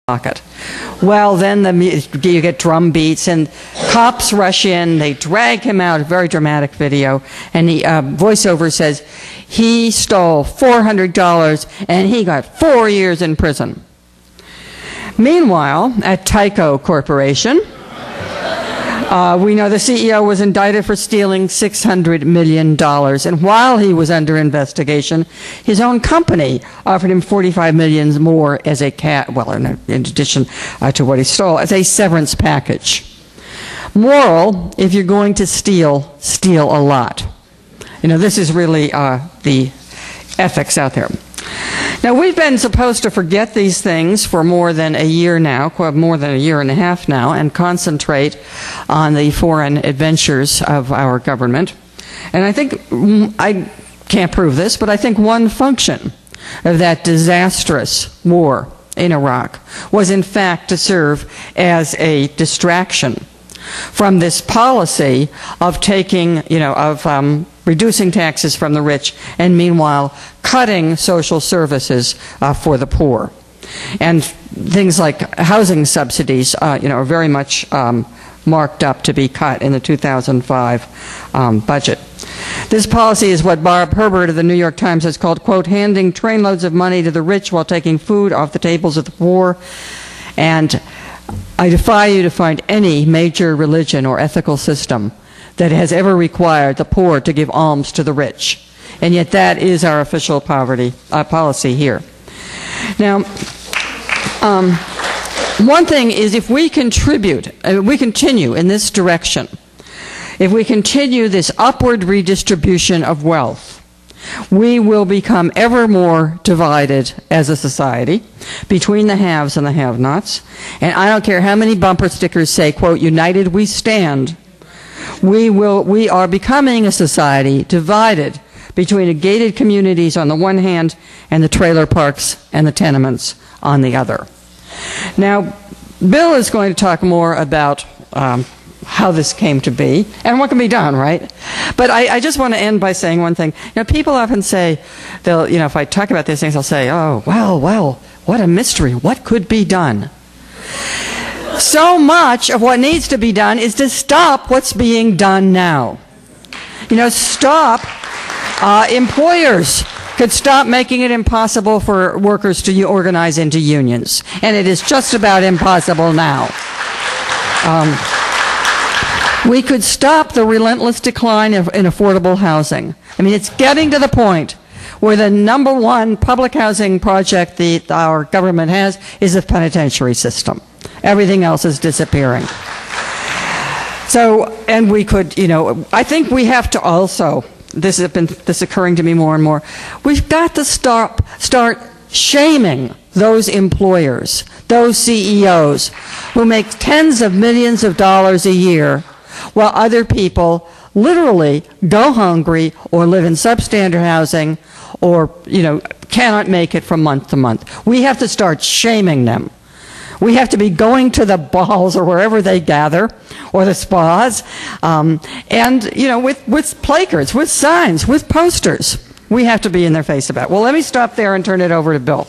pocket. Well, then you get drum beats, and cops rush in, they drag him out, a very dramatic video, and the voiceover says, he stole $400 and he got 4 years in prison. Meanwhile, at Tyco Corporation, we know the CEO was indicted for stealing $600 million, and while he was under investigation, his own company offered him $45 million more as a in addition to what he stole, as a severance package. Moral, if you're going to steal, steal a lot. You know, this is really the ethics out there. Now, we've been supposed to forget these things for more than a year now, more than a year and a half now, and concentrate on the foreign adventures of our government. And I think, I can't prove this, but I think one function of that disastrous war in Iraq was in fact to serve as a distraction from this policy of taking, reducing taxes from the rich and meanwhile cutting social services for the poor. And things like housing subsidies, are very much marked up to be cut in the 2005 budget. This policy is what Bob Herbert of the New York Times has called, quote, handing trainloads of money to the rich while taking food off the tables of the poor. And I defy you to find any major religion or ethical system that has ever required the poor to give alms to the rich. And yet that is our official poverty policy here. Now, one thing is, if we continue in this direction, if we continue this upward redistribution of wealth, we will become ever more divided as a society between the haves and the have-nots. And I don't care how many bumper stickers say, quote, united we stand. We are becoming a society divided between the gated communities on the one hand and the trailer parks and the tenements on the other. Now, Bill is going to talk more about how this came to be and what can be done, right? But I just want to end by saying one thing. People often say, if I talk about these things, they'll say, oh, well, what a mystery. What could be done? So much of what needs to be done is to stop what's being done now. Employers could stop making it impossible for workers to organize into unions. And it is just about impossible now. We could stop the relentless decline in affordable housing. It's getting to the point where the #1 public housing project that our government has is the penitentiary system. Everything else is disappearing. So, and we could, I think we have to also, this is occurring to me more and more, we've got to start shaming those employers, those CEOs who make tens of millions of dollars a year while other people literally go hungry or live in substandard housing or, cannot make it from month to month. We have to start shaming them. We have to be going to the balls or wherever they gather, or the spas, with placards, with signs, with posters. We have to be in their face about it. Well, let me stop there and turn it over to Bill.